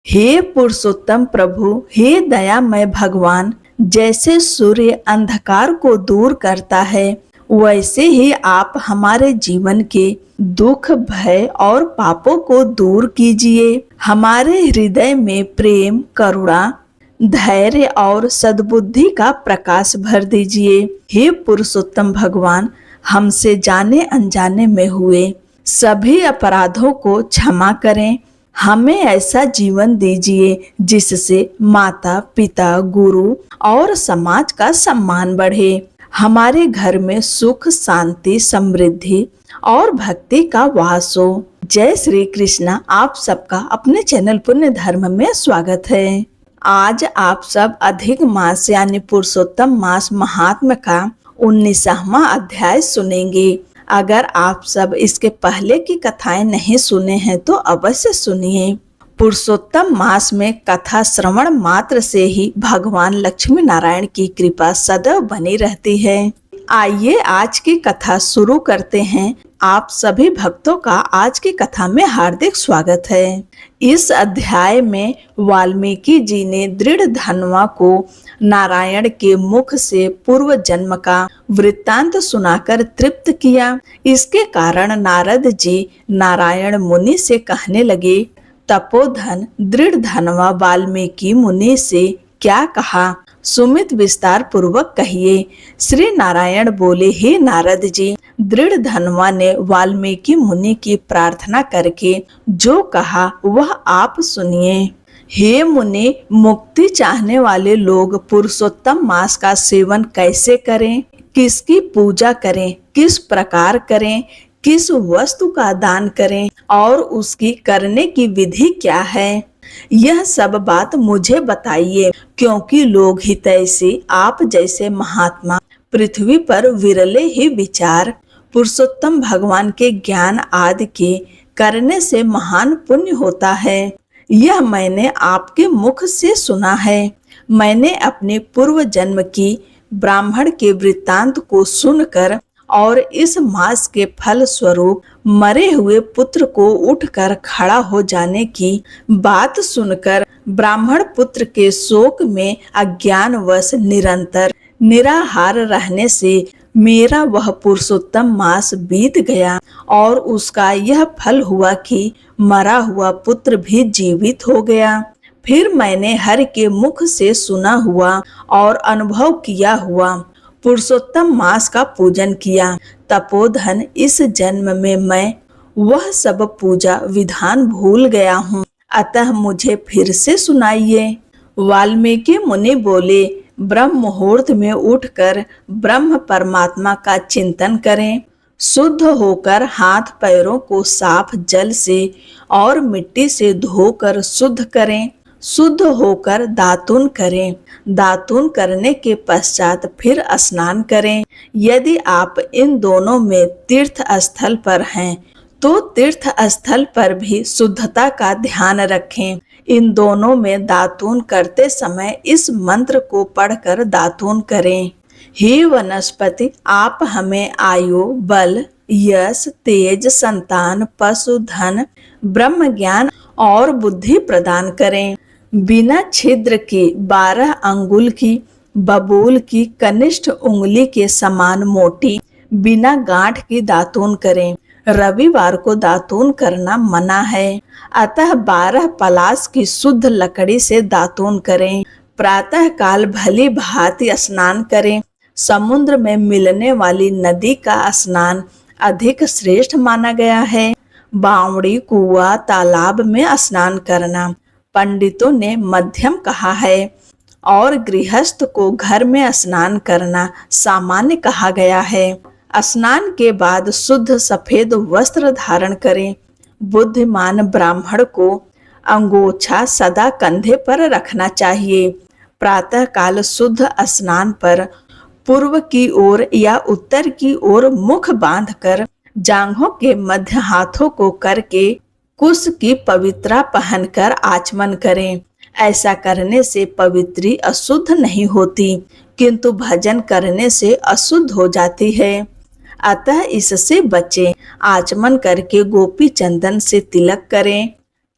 हे पुरुषोत्तम प्रभु, हे दयामय भगवान, जैसे सूर्य अंधकार को दूर करता है, वैसे ही आप हमारे जीवन के दुख, भय और पापों को दूर कीजिए। हमारे हृदय में प्रेम, करुणा, धैर्य और सद्बुद्धि का प्रकाश भर दीजिए। हे पुरुषोत्तम भगवान, हमसे जाने अनजाने में हुए सभी अपराधों को क्षमा करें। हमें ऐसा जीवन दीजिए जिससे माता, पिता, गुरु और समाज का सम्मान बढ़े। हमारे घर में सुख, शांति, समृद्धि और भक्ति का वास हो। जय श्री कृष्णा। आप सबका अपने चैनल पुण्य धर्म में स्वागत है। आज आप सब अधिक मास यानी पुरुषोत्तम मास महात्म्य का 19वां अध्याय सुनेंगे। अगर आप सब इसके पहले की कथाएं नहीं सुने हैं तो अवश्य सुनिए। पुरुषोत्तम मास में कथा श्रवण मात्र से ही भगवान लक्ष्मी नारायण की कृपा सदैव बनी रहती है। आइए आज की कथा शुरू करते हैं। आप सभी भक्तों का आज की कथा में हार्दिक स्वागत है। इस अध्याय में वाल्मीकि जी ने दृढ़ धनवा को नारायण के मुख से पूर्व जन्म का वृत्तांत सुनाकर तृप्त किया। इसके कारण नारद जी नारायण मुनि से कहने लगे, तपोधन दृढ़ धनवा वाल्मीकि मुनि से क्या कहा, सुमित विस्तार पूर्वक कहिए। श्री नारायण बोले, हे नारद जी, दृढ़ धनवा ने वाल्मीकि मुनि की प्रार्थना करके जो कहा वह आप सुनिए। हे मुनि, मुक्ति चाहने वाले लोग पुरुषोत्तम मास का सेवन कैसे करें, किसकी पूजा करें, किस प्रकार करें, किस वस्तु का दान करें और उसकी करने की विधि क्या है, यह सब बात मुझे बताइए, क्योंकि लोग हितैषी आप जैसे महात्मा पृथ्वी पर विरले ही विचार। पुरुषोत्तम भगवान के ज्ञान आदि के करने से महान पुण्य होता है। यह मैंने आपके मुख से सुना है। मैंने अपने पूर्व जन्म की ब्राह्मण के वृत्तांत को सुनकर और इस मास के फल स्वरूप मरे हुए पुत्र को उठकर खड़ा हो जाने की बात सुनकर ब्राह्मण पुत्र के शोक में अज्ञानवश निरंतर निराहार रहने से मेरा वह पुरुषोत्तम मास बीत गया और उसका यह फल हुआ कि मरा हुआ पुत्र भी जीवित हो गया। फिर मैंने हरि के मुख से सुना हुआ और अनुभव किया हुआ पुरुषोत्तम मास का पूजन किया। तपोधन, इस जन्म में मैं वह सब पूजा विधान भूल गया हूँ, अतः मुझे फिर से सुनाइए। वाल्मीकि मुनि बोले, ब्रह्म मुहूर्त में उठकर ब्रह्म परमात्मा का चिंतन करें। शुद्ध होकर हाथ पैरों को साफ जल से और मिट्टी से धोकर शुद्ध करें। शुद्ध होकर दातुन करें। दातुन करने के पश्चात फिर स्नान करें। यदि आप इन दोनों में तीर्थ स्थल पर हैं तो तीर्थ स्थल पर भी शुद्धता का ध्यान रखें। इन दोनों में दातुन करते समय इस मंत्र को पढ़कर दातुन करें। हे वनस्पति, आप हमें आयु, बल, यश, तेज, संतान, पशु, धन, ब्रह्म ज्ञान और बुद्धि प्रदान करें। बिना छिद्र के 12 अंगुल की, बबूल की कनिष्ठ उंगली के समान मोटी, बिना गांठ की दातून करें। रविवार को दातून करना मना है, अतः 12 पलाश की शुद्ध लकड़ी से दातून करें। प्रातः काल भली भांति स्नान करें। समुद्र में मिलने वाली नदी का स्नान अधिक श्रेष्ठ माना गया है। बावड़ी, कुआं, तालाब में स्नान करना पंडितों ने मध्यम कहा है और गृहस्थ को घर में स्नान करना सामान्य कहा गया है। स्नान के बाद शुद्ध सफेद वस्त्र धारण करें। बुद्धिमान ब्राह्मण को अंगोछा सदा कंधे पर रखना चाहिए। प्रातः काल शुद्ध स्नान पर पूर्व की ओर या उत्तर की ओर मुख बांधकर जांघों के मध्य हाथों को करके कुश की पवित्रा पहनकर आचमन करें। ऐसा करने से पवित्री अशुद्ध नहीं होती, किंतु भजन करने से अशुद्ध हो जाती है, अतः इससे बचें। आचमन करके गोपी चंदन से तिलक करें।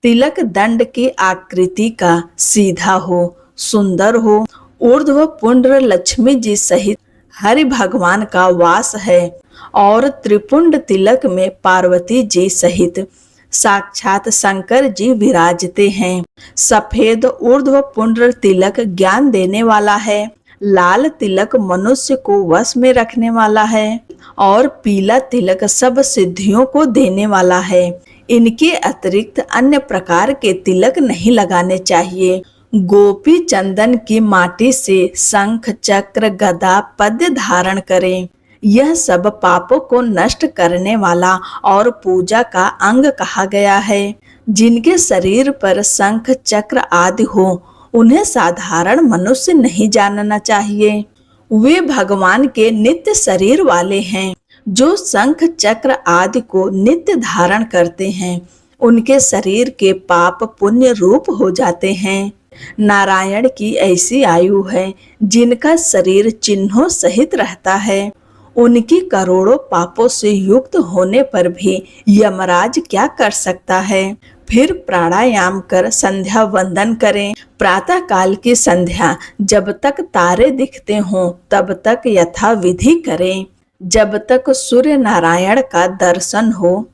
तिलक दंड की आकृति का सीधा हो, सुंदर हो। ऊर्ध्व पुंड्र लक्ष्मी जी सहित हरि भगवान का वास है और त्रिपुंड तिलक में पार्वती जी सहित साक्षात शंकर जी विराजते हैं। सफेद ऊर्ध्व पुंड्र तिलक ज्ञान देने वाला है, लाल तिलक मनुष्य को वश में रखने वाला है और पीला तिलक सब सिद्धियों को देने वाला है। इनके अतिरिक्त अन्य प्रकार के तिलक नहीं लगाने चाहिए। गोपी चंदन की माटी से शंख चक्र गदा पद्य धारण करें। यह सब पापों को नष्ट करने वाला और पूजा का अंग कहा गया है। जिनके शरीर पर शंख चक्र आदि हो उन्हें साधारण मनुष्य नहीं जानना चाहिए। वे भगवान के नित्य शरीर वाले हैं। जो शंख चक्र आदि को नित्य धारण करते हैं उनके शरीर के पाप पुण्य रूप हो जाते हैं। नारायण की ऐसी आयु है जिनका शरीर चिन्हों सहित रहता है। उनकी करोड़ों पापों से युक्त होने पर भी यमराज क्या कर सकता है। फिर प्राणायाम कर संध्या वंदन करें। प्रातः काल की संध्या जब तक तारे दिखते हों तब तक यथा विधि करें। जब तक सूर्य नारायण का दर्शन हो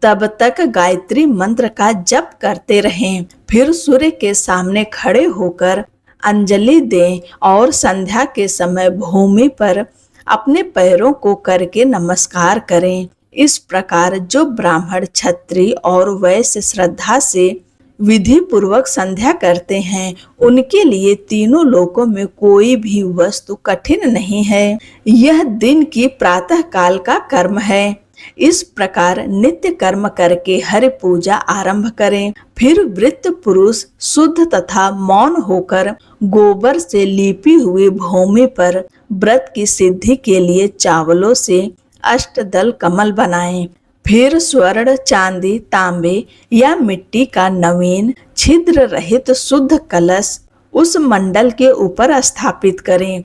तब तक गायत्री मंत्र का जप करते रहें। फिर सूर्य के सामने खड़े होकर अंजलि दें और संध्या के समय भूमि पर अपने पैरों को करके नमस्कार करें। इस प्रकार जो ब्राह्मण क्षत्रिय और वैश्य श्रद्धा से विधि पूर्वक संध्या करते हैं उनके लिए तीनों लोकों में कोई भी वस्तु कठिन नहीं है। यह दिन की प्रातः काल का कर्म है। इस प्रकार नित्य कर्म करके हरि पूजा आरंभ करें। फिर वृत्त पुरुष शुद्ध तथा मौन होकर गोबर से लीपी हुई भूमि पर व्रत की सिद्धि के लिए चावलों से अष्टदल कमल बनाएं। फिर स्वर्ण चांदी तांबे या मिट्टी का नवीन छिद्र रहित शुद्ध कलश उस मंडल के ऊपर स्थापित करें।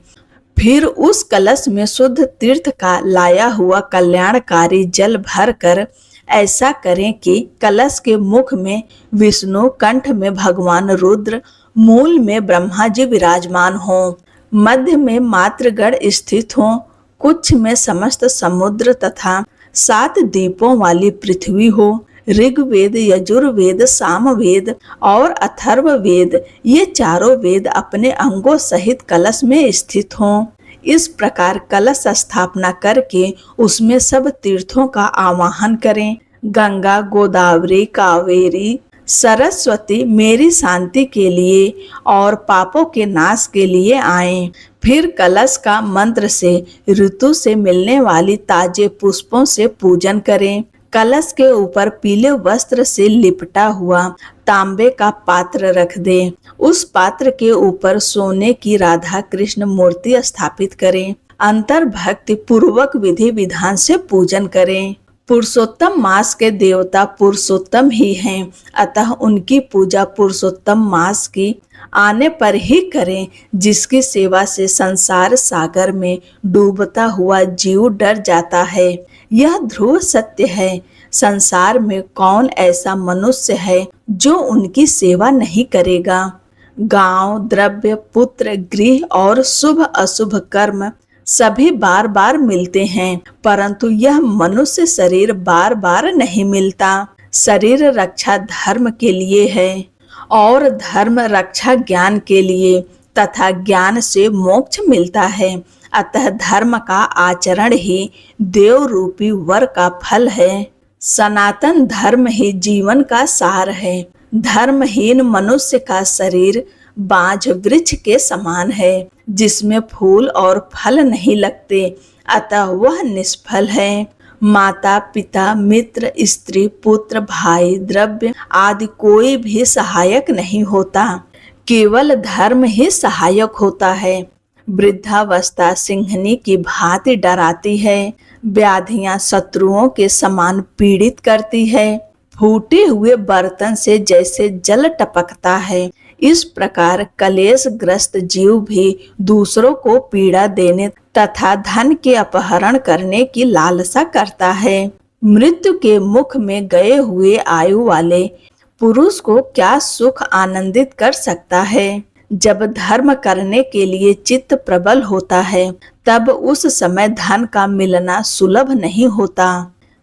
फिर उस कलश में शुद्ध तीर्थ का लाया हुआ कल्याणकारी जल भर कर ऐसा करें कि कलश के मुख में विष्णु, कंठ में भगवान रुद्र, मूल में ब्रह्मा जी विराजमान हों, मध्य में मातृगण स्थित हों, कुछ में समस्त समुद्र तथा 7 दीपों वाली पृथ्वी हो। ऋग्वेद, यजुर्वेद, सामवेद और अथर्ववेद ये चारों वेद अपने अंगों सहित कलश में स्थित हों। इस प्रकार कलश स्थापना करके उसमें सब तीर्थों का आवाहन करें। गंगा, गोदावरी, कावेरी, सरस्वती मेरी शांति के लिए और पापों के नाश के लिए आएं। फिर कलश का मंत्र से ऋतु से मिलने वाली ताजे पुष्पों से पूजन करें। कलश के ऊपर पीले वस्त्र से लिपटा हुआ तांबे का पात्र रख दें। उस पात्र के ऊपर सोने की राधा कृष्ण मूर्ति स्थापित करें। अंतर भक्ति पूर्वक विधि विधान से पूजन करें। पुरुषोत्तम मास के देवता पुरुषोत्तम ही हैं, अतः उनकी पूजा पुरुषोत्तम मास की आने पर ही करें, जिसकी सेवा से संसार सागर में डूबता हुआ जीव डर जाता है। यह ध्रुव सत्य है। संसार में कौन ऐसा मनुष्य है जो उनकी सेवा नहीं करेगा। गांव, द्रव्य, पुत्र, गृह और शुभ अशुभ कर्म सभी बार बार मिलते हैं, परंतु यह मनुष्य शरीर बार बार नहीं मिलता। शरीर रक्षा धर्म के लिए है और धर्म रक्षा ज्ञान के लिए तथा ज्ञान से मोक्ष मिलता है। अतः धर्म का आचरण ही देव रूपी वर का फल है। सनातन धर्म ही जीवन का सार है। धर्महीन मनुष्य का शरीर बांझ वृक्ष के समान है, जिसमें फूल और फल नहीं लगते, अतः वह निष्फल है। माता, पिता, मित्र, स्त्री, पुत्र, भाई, द्रव्य आदि कोई भी सहायक नहीं होता, केवल धर्म ही सहायक होता है। वृद्धावस्था सिंहनी की भांति डराती है। व्याधियां शत्रुओं के समान पीड़ित करती है। फूटे हुए बर्तन से जैसे जल टपकता है, इस प्रकार कलेश ग्रस्त जीव भी दूसरों को पीड़ा देने तथा धन के अपहरण करने की लालसा करता है। मृत्यु के मुख में गए हुए आयु वाले पुरुष को क्या सुख आनंदित कर सकता है? जब धर्म करने के लिए चित्त प्रबल होता है, तब उस समय धन का मिलना सुलभ नहीं होता।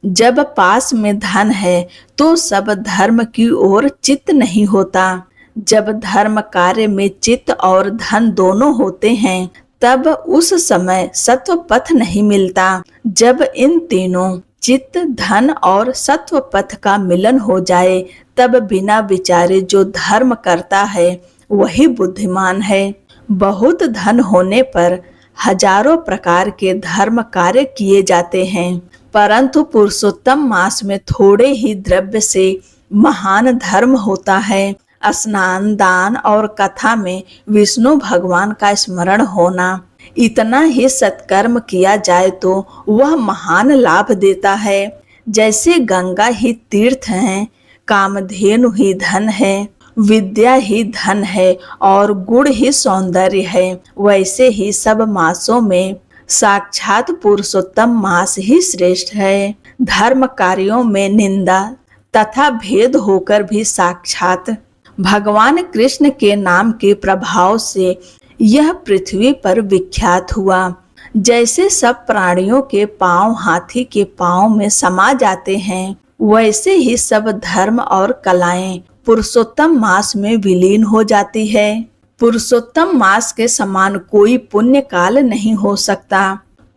जब पास में धन है तो सब धर्म की ओर चित्त नहीं होता। जब धर्म कार्य में चित्त और धन दोनों होते हैं, तब उस समय सत्व पथ नहीं मिलता। जब इन तीनों चित्त, धन और सत्व पथ का मिलन हो जाए, तब बिना विचारे जो धर्म करता है वही बुद्धिमान है। बहुत धन होने पर हजारों प्रकार के धर्म कार्य किए जाते हैं, परंतु पुरुषोत्तम मास में थोड़े ही द्रव्य से महान धर्म होता है। स्नान, दान और कथा में विष्णु भगवान का स्मरण होना, इतना ही सत्कर्म किया जाए तो वह महान लाभ देता है। जैसे गंगा ही तीर्थ है, कामधेनु ही धन है, विद्या ही धन है और गुण ही सौंदर्य है, वैसे ही सब मासों में साक्षात पुरुषोत्तम मास ही श्रेष्ठ है। धर्म कार्यों में निंदा तथा भेद होकर भी साक्षात भगवान कृष्ण के नाम के प्रभाव से यह पृथ्वी पर विख्यात हुआ। जैसे सब प्राणियों के पांव हाथी के पांव में समा जाते हैं, वैसे ही सब धर्म और कलाएं पुरुषोत्तम मास में विलीन हो जाती है। पुरुषोत्तम मास के समान कोई पुण्य काल नहीं हो सकता।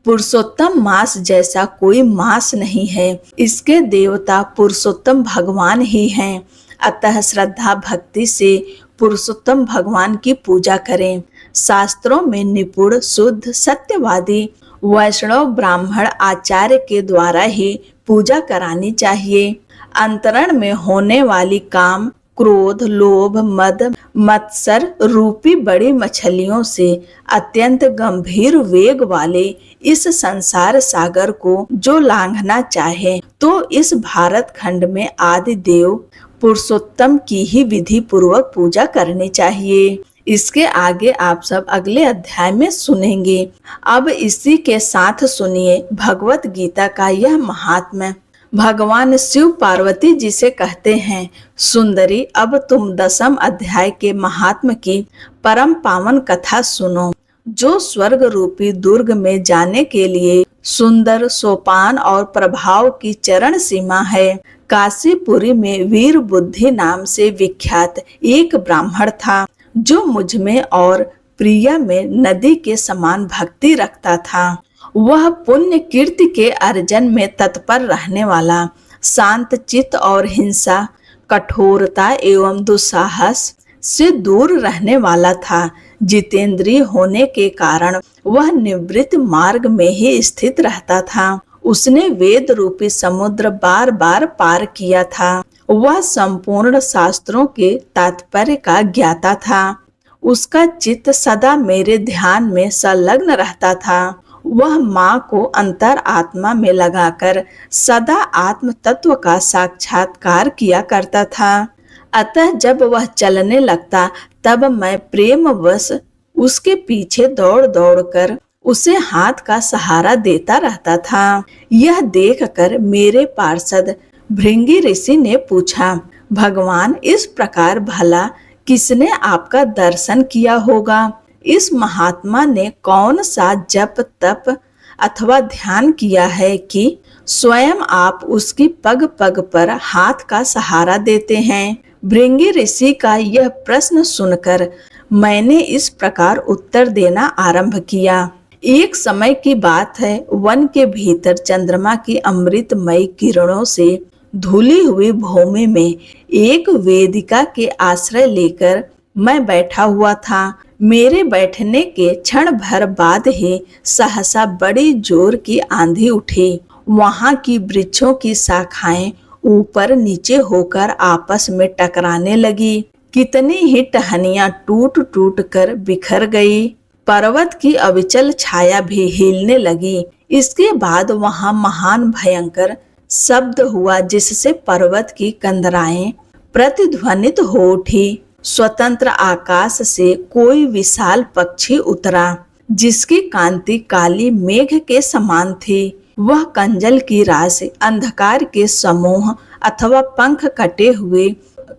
पुरुषोत्तम मास जैसा कोई मास नहीं है। इसके देवता पुरुषोत्तम भगवान ही हैं। अतः श्रद्धा भक्ति से पुरुषोत्तम भगवान की पूजा करें। शास्त्रों में निपुण, शुद्ध, सत्यवादी वैष्णव ब्राह्मण आचार्य के द्वारा ही पूजा करानी चाहिए। अंतरण में होने वाली काम, क्रोध, लोभ, मद, मत्सर रूपी बड़ी मछलियों से अत्यंत गंभीर वेग वाले इस संसार सागर को जो लांघना चाहे, तो इस भारत खंड में आदि देव पुरुषोत्तम की ही विधि पूर्वक पूजा करनी चाहिए। इसके आगे आप सब अगले अध्याय में सुनेंगे। अब इसी के साथ सुनिए भगवत गीता का यह महात्म्य। भगवान शिव पार्वती जी से कहते हैं, सुंदरी, अब तुम 10वें अध्याय के महात्म्य की परम पावन कथा सुनो, जो स्वर्ग रूपी दुर्ग में जाने के लिए सुंदर सोपान और प्रभाव की चरण सीमा है। काशीपुरी में वीर बुद्धि नाम से विख्यात एक ब्राह्मण था, जो मुझ में और प्रिया में नदी के समान भक्ति रखता था। वह पुण्य कीर्ति के अर्जन में तत्पर रहने वाला, शांत चित्त और हिंसा, कठोरता एवं दुस्साहस से दूर रहने वाला था। जितेंद्रिय होने के कारण वह निवृत्त मार्ग में ही स्थित रहता था। उसने वेद रूपी समुद्र बार बार पार किया था। वह संपूर्ण शास्त्रों के तात्पर्य का ज्ञाता था। उसका चित्त सदा मेरे ध्यान में संलग्न रहता था। वह माँ को अंतर आत्मा में लगाकर सदा आत्म तत्व का साक्षात्कार किया करता था। अतः जब वह चलने लगता, तब मैं प्रेमवश उसके पीछे दौड़ दौड़ कर उसे हाथ का सहारा देता रहता था। यह देखकर मेरे पार्षद भृंगी ऋषि ने पूछा, भगवान, इस प्रकार भला किसने आपका दर्शन किया होगा? इस महात्मा ने कौन सा जप तप अथवा ध्यान किया है कि स्वयं आप उसकी पग पग पर हाथ का सहारा देते हैं? भृंगी ऋषि का यह प्रश्न सुनकर मैंने इस प्रकार उत्तर देना आरंभ किया। एक समय की बात है, वन के भीतर चंद्रमा की अमृतमय किरणों से धुली हुई भूमि में एक वेदिका के आश्रय लेकर मैं बैठा हुआ था। मेरे बैठने के क्षण भर बाद ही सहसा बड़ी जोर की आंधी उठी। वहां की वृक्षों की शाखाएं ऊपर नीचे होकर आपस में टकराने लगी। कितनी ही टहनियां टूट टूट कर बिखर गई। पर्वत की अविचल छाया भी हिलने लगी। इसके बाद वहां महान भयंकर शब्द हुआ, जिससे पर्वत की कंदराएं प्रतिध्वनित हो उठी। स्वतंत्र आकाश से कोई विशाल पक्षी उतरा, जिसकी कांति काली मेघ के समान थी। वह कंजल की राशि, अंधकार के समूह अथवा पंख कटे हुए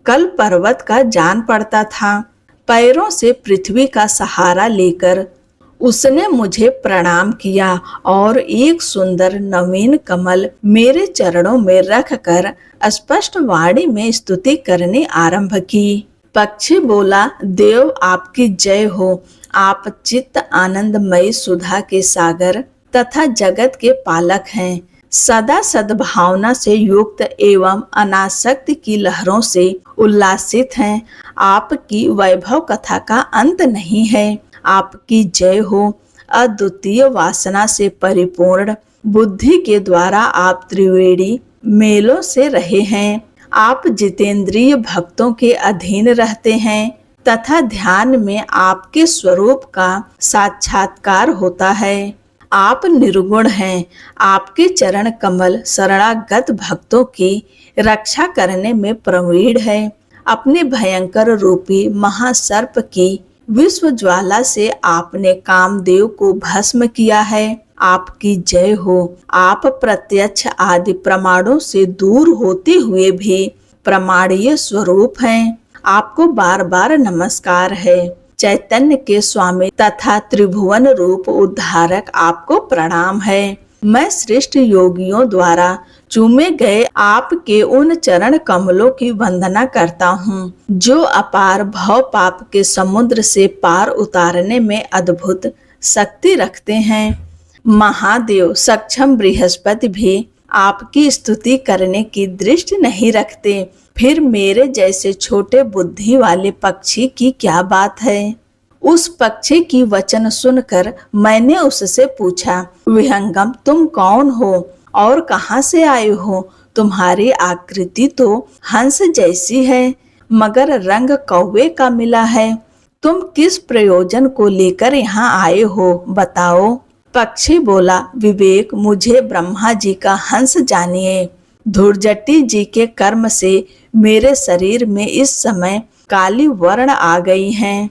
कल पर्वत का जान पड़ता था। पैरों से पृथ्वी का सहारा लेकर उसने मुझे प्रणाम किया और एक सुंदर नवीन कमल मेरे चरणों में रखकर स्पष्ट वाणी में स्तुति करनी आरंभ की। पक्षी बोला, देव आपकी जय हो। आप चित्त आनंदमयी सुधा के सागर तथा जगत के पालक हैं। सदा सद्भावना से युक्त एवं अनासक्ति की लहरों से उल्लासित हैं। आपकी वैभव कथा का अंत नहीं है। आपकी जय हो। अद्वितीय वासना से परिपूर्ण बुद्धि के द्वारा आप त्रिवेणी मेलों से रहे हैं। आप जितेंद्रिय भक्तों के अधीन रहते हैं तथा ध्यान में आपके स्वरूप का साक्षात्कार होता है। आप निर्गुण हैं। आपके चरण कमल शरणागत भक्तों की रक्षा करने में प्रवीण है। अपने भयंकर रूपी महासर्प की विश्व ज्वाला से आपने कामदेव को भस्म किया है। आपकी जय हो। आप प्रत्यक्ष आदि प्रमाणों से दूर होते हुए भी प्रमाणीय स्वरूप हैं। आपको बार बार नमस्कार है। चैतन्य के स्वामी तथा त्रिभुवन रूप उद्धारक आपको प्रणाम है। मैं श्रेष्ठ योगियों द्वारा चूमे गए आपके उन चरण कमलों की वंदना करता हूँ जो अपार भव पाप के समुद्र से पार उतारने में अद्भुत शक्ति रखते हैं। महादेव सक्षम बृहस्पति भी आपकी स्तुति करने की दृष्टि नहीं रखते। फिर मेरे जैसे छोटे बुद्धि वाले पक्षी की क्या बात है। उस पक्षी की वचन सुनकर मैंने उससे पूछा, विहंगम तुम कौन हो और कहाँ से आए हो। तुम्हारी आकृति तो हंस जैसी है मगर रंग कौवे का मिला है। तुम किस प्रयोजन को लेकर यहाँ आए हो, बताओ। पक्षी बोला, विवेक मुझे ब्रह्मा जी का हंस जानिए। धुर्जटी जी के कर्म से मेरे शरीर में इस समय काली वर्ण आ गई हैं।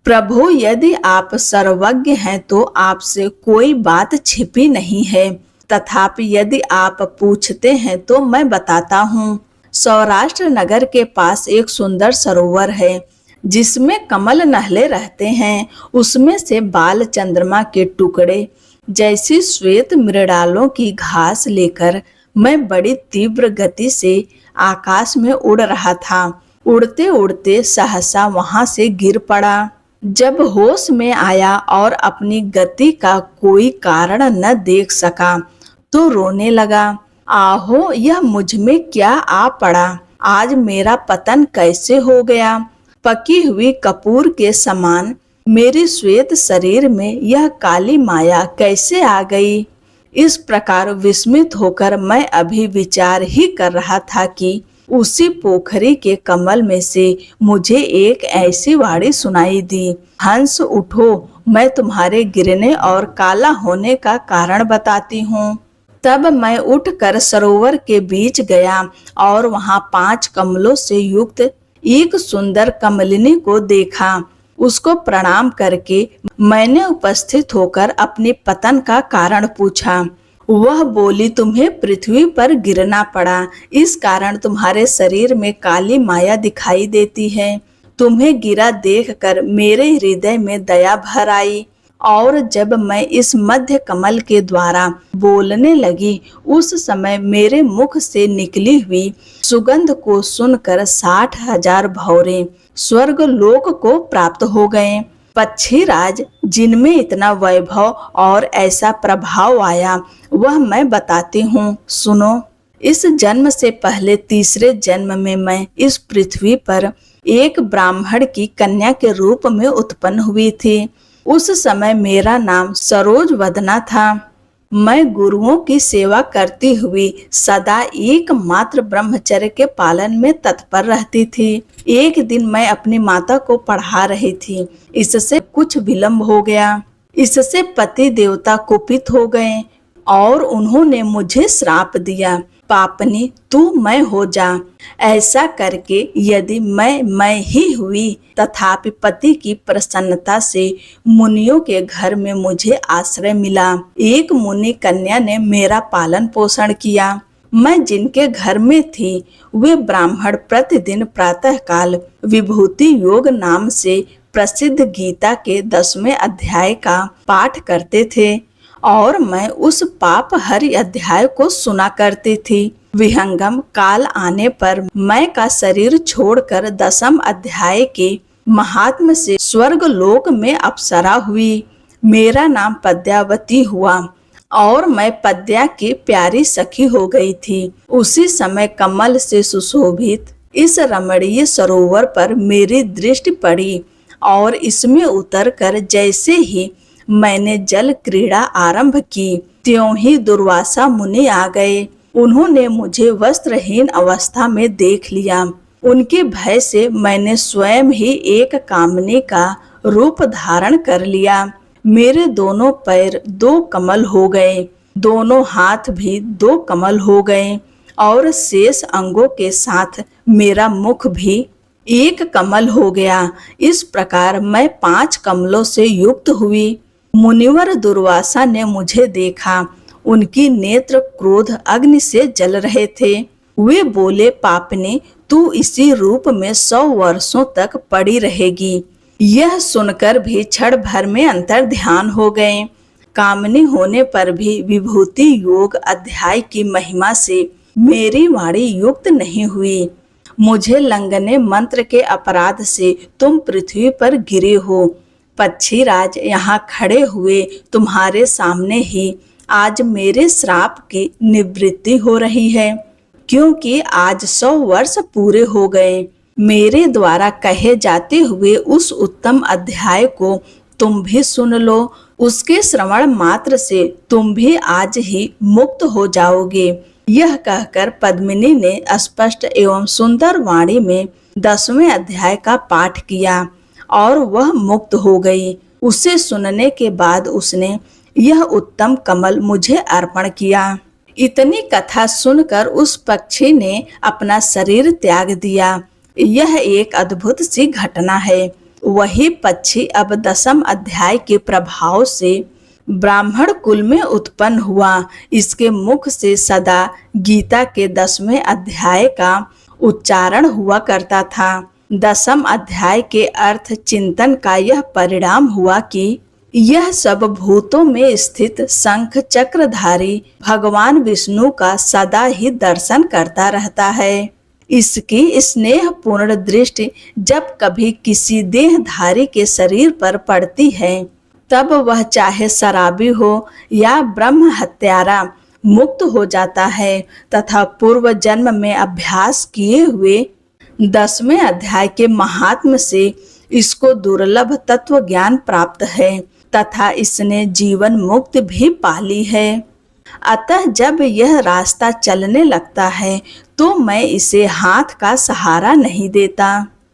प्रभु यदि आप सर्वज्ञ हैं तो आपसे कोई बात छिपी नहीं है। तथापि यदि आप पूछते हैं तो मैं बताता हूँ। सौराष्ट्र नगर के पास एक सुंदर सरोवर है जिसमें कमल नहले रहते हैं। उसमें से बाल चंद्रमा के टुकड़े जैसी श्वेत मृणालों की घास लेकर मैं बड़ी तीव्र गति से आकाश में उड़ रहा था। उड़ते उड़ते सहसा वहां से गिर पड़ा। जब होश में आया और अपनी गति का कोई कारण न देख सका तो रोने लगा। आहो, यह मुझ में क्या आ पड़ा। आज मेरा पतन कैसे हो गया। पकी हुई कपूर के समान मेरे श्वेत शरीर में यह काली माया कैसे आ गई। इस प्रकार विस्मित होकर मैं अभी विचार ही कर रहा था कि उसी पोखरी के कमल में से मुझे एक ऐसी वाणी सुनाई दी, हंस उठो, मैं तुम्हारे गिरने और काला होने का कारण बताती हूँ। तब मैं उठकर सरोवर के बीच गया और वहाँ 5 कमलों से युक्त एक सुंदर कमलिनी को देखा। उसको प्रणाम करके मैंने उपस्थित होकर अपने पतन का कारण पूछा। वह बोली, तुम्हें पृथ्वी पर गिरना पड़ा, इस कारण तुम्हारे शरीर में काली माया दिखाई देती है। तुम्हें गिरा देखकर मेरे हृदय में दया भर आई और जब मैं इस मध्य कमल के द्वारा बोलने लगी उस समय मेरे मुख से निकली हुई सुगंध को सुनकर 60,000 भौरे स्वर्ग लोक को प्राप्त हो गए। पक्षीराज जिनमें इतना वैभव और ऐसा प्रभाव आया वह मैं बताती हूँ, सुनो। इस जन्म से पहले तीसरे जन्म में मैं इस पृथ्वी पर एक ब्राह्मण की कन्या के रूप में उत्पन्न हुई थी। उस समय मेरा नाम सरोज वदना था। मैं गुरुओं की सेवा करती हुई सदा एकमात्र ब्रह्मचर्य के पालन में तत्पर रहती थी। एक दिन मैं अपनी माता को पढ़ा रही थी। इससे कुछ विलंब हो गया। इससे पति देवता कुपित हो गए और उन्होंने मुझे श्राप दिया, पापनी तू मैं हो जा। ऐसा करके यदि मैं ही हुई तथापि पति की प्रसन्नता से मुनियों के घर में मुझे आश्रय मिला। एक मुनि कन्या ने मेरा पालन पोषण किया। मैं जिनके घर में थी वे ब्राह्मण प्रतिदिन प्रातःकाल विभूति योग नाम से प्रसिद्ध गीता के 10वें अध्याय का पाठ करते थे और मैं उस पाप हरि अध्याय को सुना करती थी। विहंगम काल आने पर मैं का शरीर छोड़कर 10वें अध्याय के महात्म से स्वर्ग लोक में अप्सरा हुई। मेरा नाम पद्यावती हुआ और मैं पद्या की प्यारी सखी हो गई थी। उसी समय कमल से सुशोभित इस रमणीय सरोवर पर मेरी दृष्टि पड़ी और इसमें उतरकर जैसे ही मैंने जल क्रीड़ा आरंभ की, त्यों ही दुर्वासा मुनि आ गए। उन्होंने मुझे वस्त्रहीन अवस्था में देख लिया। उनके भय से मैंने स्वयं ही एक कामनी का रूप धारण कर लिया। मेरे दोनों पैर 2 कमल हो गए, दोनों हाथ भी 2 कमल हो गए और शेष अंगों के साथ मेरा मुख भी 1 कमल हो गया। इस प्रकार मैं 5 कमलों से युक्त हुई। मुनिवर दुर्वासा ने मुझे देखा। उनकी नेत्र क्रोध अग्नि से जल रहे थे। वे बोले, पापने, तू इसी रूप में 100 वर्षों तक पड़ी रहेगी। यह सुनकर भी क्षण भर में अंतर ध्यान हो गए। कामनी होने पर भी विभूति योग अध्याय की महिमा से मेरी वाणी युक्त नहीं हुई। मुझे लंघने मंत्र के अपराध से तुम पृथ्वी पर गिरे हो। पक्षीराज यहाँ खड़े हुए तुम्हारे सामने ही आज मेरे श्राप की निवृत्ति हो रही है, क्योंकि आज 100 वर्ष पूरे हो गए। मेरे द्वारा कहे जाते हुए उस उत्तम अध्याय को तुम भी सुन लो। उसके श्रवण मात्र से तुम भी आज ही मुक्त हो जाओगे। यह कहकर पद्मिनी ने स्पष्ट एवं सुंदर वाणी में 10वें अध्याय का पाठ किया और वह मुक्त हो गई। उसे सुनने के बाद उसने यह उत्तम कमल मुझे अर्पण किया। इतनी कथा सुनकर उस पक्षी ने अपना शरीर त्याग दिया। यह एक अद्भुत सी घटना है। वही पक्षी अब 10वें अध्याय के प्रभाव से ब्राह्मण कुल में उत्पन्न हुआ। इसके मुख से सदा गीता के 10वें अध्याय का उच्चारण हुआ करता था। 10वें अध्याय के अर्थ चिंतन का यह परिणाम हुआ कि यह सब भूतों में स्थित शंख चक्रधारी भगवान विष्णु का सदा ही दर्शन करता रहता है। इसकी स्नेह पूर्ण दृष्टि जब कभी किसी देहधारी के शरीर पर पड़ती है, तब वह चाहे शराबी हो या ब्रह्म हत्यारा मुक्त हो जाता है तथा पूर्व जन्म में अभ्यास किए हुए 10वें अध्याय के महात्म से इसको दुर्लभ तत्व ज्ञान प्राप्त है तथा इसने जीवन मुक्ति भी पाली है। अतः जब यह रास्ता चलने लगता है तो मैं इसे हाथ का सहारा नहीं देता।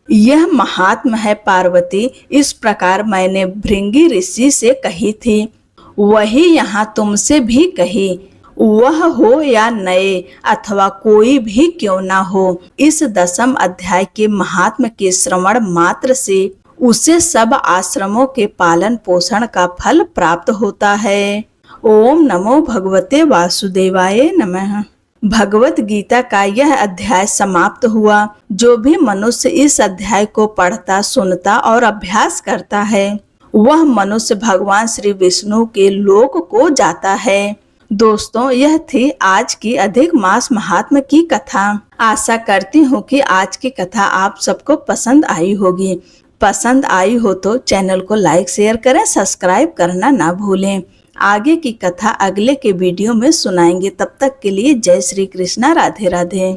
यह महात्म है पार्वती, इस प्रकार मैंने भृंगी ऋषि से कही थी। वही यहाँ तुमसे भी कही। वह हो या नए अथवा कोई भी क्यों ना हो, इस 10वें अध्याय के महात्म के श्रवण मात्र से उसे सब आश्रमों के पालन पोषण का फल प्राप्त होता है। ओम नमो भगवते वासुदेवाय नमः। भगवत गीता का यह अध्याय समाप्त हुआ। जो भी मनुष्य इस अध्याय को पढ़ता, सुनता और अभ्यास करता है, वह मनुष्य भगवान श्री विष्णु के लोक को जाता है। दोस्तों, यह थी आज की अधिक मास महात्म की कथा। आशा करती हूँ कि आज की कथा आप सबको पसंद आई होगी। पसंद आई हो तो चैनल को लाइक शेयर करें, सब्सक्राइब करना ना भूलें। आगे की कथा अगले के वीडियो में सुनाएंगे। तब तक के लिए जय श्री कृष्णा, राधे राधे।